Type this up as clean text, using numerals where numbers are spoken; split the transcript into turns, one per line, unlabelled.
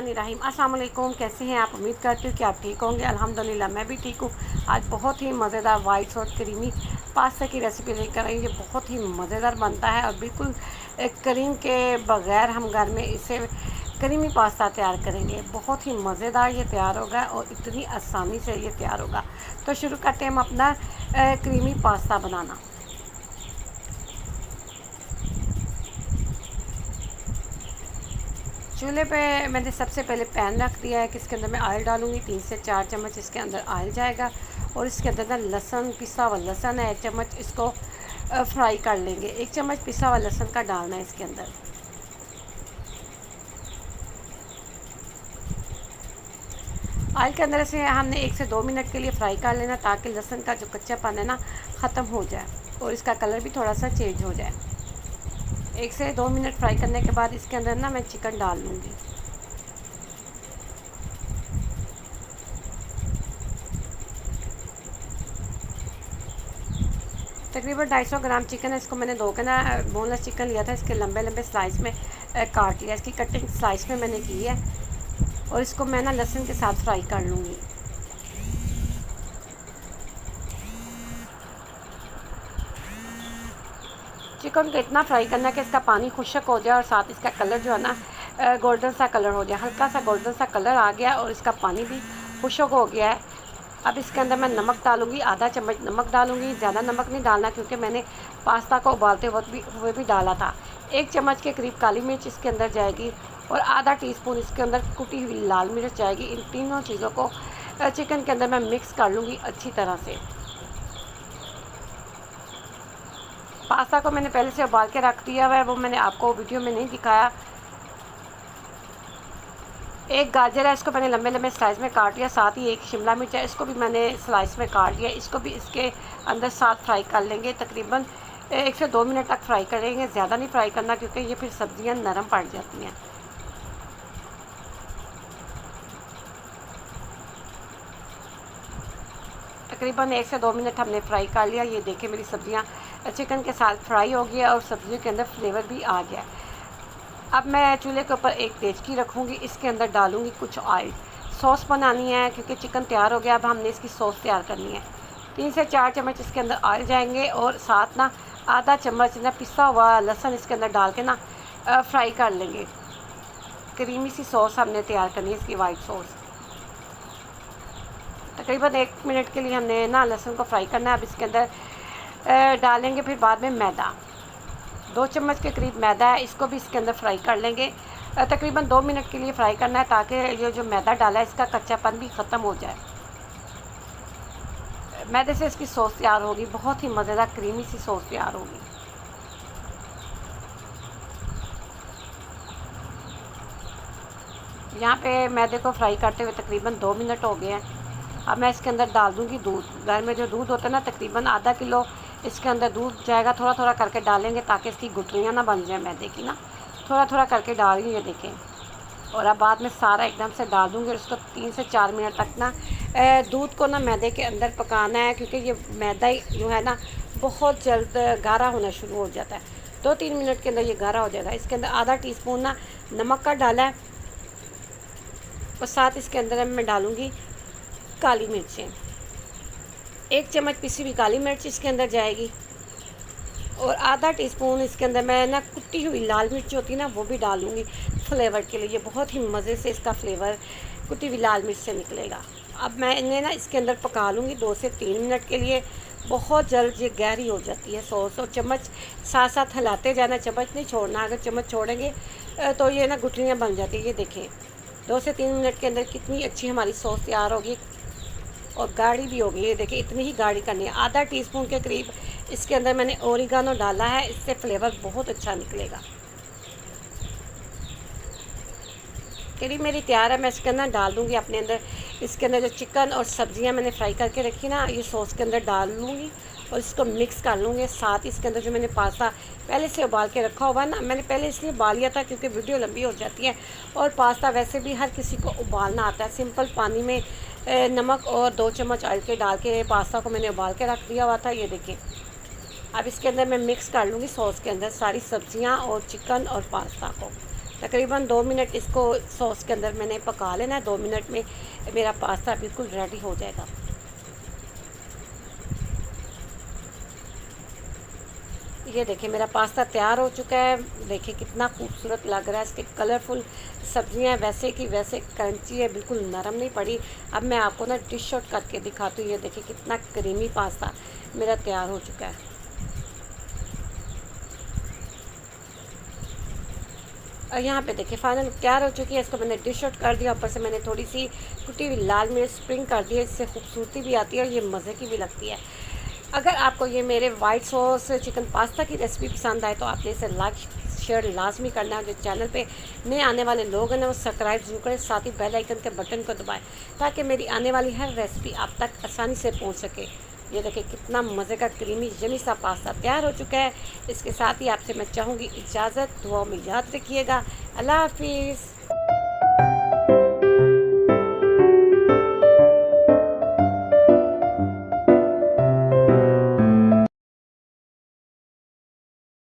बिस्मिल्लाहिर्रहमानिर्रहीम। अस्सलाम वालेकुम। कैसे हैं आप? उम्मीद करती हूँ कि आप ठीक होंगे। अल्हम्दुलिल्लाह मैं भी ठीक हूँ। आज बहुत ही मज़ेदार वाइट सॉस क्रीमी पास्ता की रेसिपी लेकर आई। ये बहुत ही मज़ेदार बनता है और बिल्कुल क्रीम के बग़ैर हम घर में इसे क्रीमी पास्ता तैयार करेंगे। बहुत ही मज़ेदार ये तैयार होगा और इतनी आसानी से ये तैयार होगा। तो शुरू करते हैं हम अपना क्रीमी पास्ता बनाना। चूल्हे पे मैंने सबसे पहले पैन रख दिया है कि इसके अंदर मैं ऑयल डालूँगी। 3 से 4 चम्मच इसके अंदर ऑयल जाएगा और इसके अंदर ना लहसुन, पिसा हुआ लहसुन है 1 चम्मच, इसको फ्राई कर लेंगे। 1 चम्मच पिसा हुआ लहसुन का डालना है इसके अंदर। ऑयल के अंदर से हमने 1 से 2 मिनट के लिए फ्राई कर लेना ताकि लहसुन का जो कच्चापन है ना ख़त्म हो जाए और इसका कलर भी थोड़ा सा चेंज हो जाए। 1 से 2 मिनट फ्राई करने के बाद इसके अंदर ना मैं चिकन डाल लूँगी। तकरीबन 250 ग्राम चिकन है। इसको मैंने धो के ना बोनलेस चिकन लिया था। इसके लंबे लंबे स्लाइस में काट लिया। इसकी कटिंग स्लाइस में मैंने की है और इसको मैं ना लहसुन के साथ फ्राई कर लूँगी। चिकन को इतना फ्राई करना है कि इसका पानी खुश्क हो जाए और साथ इसका कलर जो है ना गोल्डन सा कलर हो जाए। हल्का सा गोल्डन सा कलर आ गया और इसका पानी भी खुश्क हो गया है। अब इसके अंदर मैं नमक डालूँगी, आधा चम्मच नमक डालूँगी। ज़्यादा नमक नहीं डालना क्योंकि मैंने पास्ता को उबालते वक्त भी हुए भी डाला था। 1 चम्मच के करीब काली मिर्च इसके अंदर जाएगी और आधा टीस्पून इसके अंदर कुटी हुई लाल मिर्च जाएगी। इन तीनों चीज़ों को चिकन के अंदर मैं मिक्स कर लूँगी अच्छी तरह से। पास्ता को मैंने पहले से उबाल के रख दिया हुआ है, वो मैंने आपको वीडियो में नहीं दिखाया। एक गाजर है, इसको मैंने लंबे लंबे स्लाइस में काट लिया। साथ ही एक शिमला मिर्च है, इसको भी मैंने स्लाइस में काट लिया। इसको भी इसके अंदर साथ फ्राई कर लेंगे। तकरीबन 1 से 2 मिनट तक फ्राई करेंगे। ज़्यादा नहीं फ्राई करना क्योंकि ये फिर सब्जियां नरम पड़ जाती हैं। तकरीबन 1 से 2 मिनट हमने फ्राई कर लिया। ये देखिए मेरी सब्जियां चिकन के साथ फ्राई हो गया और सब्जियों के अंदर फ्लेवर भी आ गया। अब मैं चूल्हे के ऊपर एक देचकी रखूँगी। इसके अंदर डालूँगी कुछ ऑयल। सॉस बनानी है क्योंकि चिकन तैयार हो गया। अब हमने इसकी सॉस तैयार करनी है। 3 से 4 चम्मच इसके अंदर ऑयल जाएंगे और साथ ना आधा चम्मच ना पिसा हुआ लहसुन इसके अंदर डाल के ना फ्राई कर लेंगे। क्रीमी सी सॉस हमने तैयार करनी है, इसकी वाइट सॉस। तकरीबन 1 मिनट के लिए हमने ना लहसुन को फ्राई करना है। अब इसके अंदर डालेंगे फिर बाद में मैदा। 2 चम्मच के करीब मैदा है, इसको भी इसके अंदर फ्राई कर लेंगे। तकरीबन 2 मिनट के लिए फ्राई करना है ताकि ये जो मैदा डाला है इसका कच्चापन भी ख़त्म हो जाए। मैदे से इसकी सॉस तैयार होगी, बहुत ही मज़ेदार क्रीमी सी सॉस तैयार होगी। यहाँ पे मैदे को फ्राई करते हुए तकरीबन 2 मिनट हो गए हैं। अब मैं इसके अंदर डाल दूँगी दूध। घर में जो दूध होता है ना तकरीबन आधा किलो इसके अंदर दूध जाएगा। थोड़ा थोड़ा करके डालेंगे ताकि इसकी गुठलियाँ ना बन जाए मैदे की ना। थोड़ा थोड़ा करके डाल रही है देखें। और अब बाद में सारा एकदम से डाल दूँगी और इसको 3 से 4 मिनट तक ना दूध को ना मैदे के अंदर पकाना है क्योंकि ये मैदा जो है ना बहुत जल्द गाढ़ा होना शुरू हो जाता है। 2-3 मिनट के अंदर ये गाढ़ा हो जाएगा। इसके अंदर आधा टीस्पून ना नमक का डाला है और साथ इसके अंदर मैं डालूँगी काली मिर्चें। 1 चम्मच पिसी हुई काली मिर्च इसके अंदर जाएगी और आधा टीस्पून इसके अंदर मैं ना कुटी हुई लाल मिर्च होती है ना वो भी डालूँगी फ्लेवर के लिए। बहुत ही मज़े से इसका फ्लेवर कुटी हुई लाल मिर्च से निकलेगा। अब मैं इन्हें ना इसके अंदर पका लूँगी 2 से 3 मिनट के लिए। बहुत जल्द ये गहरी हो जाती है सॉस और चम्मच साथ साथ हिलाते जाना, चम्मच नहीं छोड़ना। अगर चम्मच छोड़ेंगे तो ये ना गुठलियाँ बन जाती है। ये देखें 2 से 3 मिनट के अंदर कितनी अच्छी हमारी सॉस तैयार होगी और गाढ़ी भी होगी। ये देखिए इतनी ही गाढ़ी करनी है। आधा टीस्पून के करीब इसके अंदर मैंने ओरिगानो डाला है, इससे फ्लेवर बहुत अच्छा निकलेगा। करीब मेरी तैयार है। मैं इसके अंदर डाल दूँगी अपने अंदर इसके अंदर जो चिकन और सब्जियां मैंने फ्राई करके रखी ना ये सॉस के अंदर डाल लूँगी और इसको मिक्स कर लूँगी। साथ ही इसके अंदर जो मैंने पास्ता पहले से उबाल के रखा हुआ है ना, मैंने पहले इसलिए उबाल लिया था क्योंकि वीडियो लंबी हो जाती है और पास्ता वैसे भी हर किसी को उबालना आता है। सिंपल पानी में नमक और 2 चम्मच ऑयल के डाल के पास्ता को मैंने उबाल के रख दिया हुआ था। ये देखिए अब इसके अंदर मैं मिक्स कर लूँगी सॉस के अंदर सारी सब्जियाँ और चिकन और पास्ता को। तकरीबन 2 मिनट इसको सॉस के अंदर मैंने पका लेना है। 2 मिनट में मेरा पास्ता बिल्कुल रेडी हो जाएगा। ये देखिए मेरा पास्ता तैयार हो चुका है। देखिए कितना खूबसूरत लग रहा है। इसके कलरफुल सब्जियां वैसे की वैसे क्रंची है, बिल्कुल नरम नहीं पड़ी। अब मैं आपको ना डिश आउट करके दिखाती हूँ। ये देखिए कितना क्रीमी पास्ता मेरा तैयार हो चुका है। और यहाँ पे देखिए फाइनल तैयार हो चुकी है। इसको मैंने डिश आउट कर दिया। ऊपर से मैंने थोड़ी सी कुटी हुई लाल मिर्च स्प्रिंग कर दी है। इससे खूबसूरती भी आती है और ये मज़े की भी लगती है। अगर आपको ये मेरे वाइट सॉस चिकन पास्ता की रेसिपी पसंद आए तो आपने इसे लाइक शेयर लाजमी करना है। जो चैनल पे नए आने वाले लोग हैं ना वो सब्सक्राइब जरूर करें, साथ ही बेल आइकन के बटन को दबाएं ताकि मेरी आने वाली हर रेसिपी आप तक आसानी से पहुंच सके। ये देखिए कितना मज़े का क्रीमी यमी सा पास्ता तैयार हो चुका है। इसके साथ ही आपसे मैं चाहूँगी इजाज़त। दुआ में याद रखिएगा। अल्लाह हाफिज़।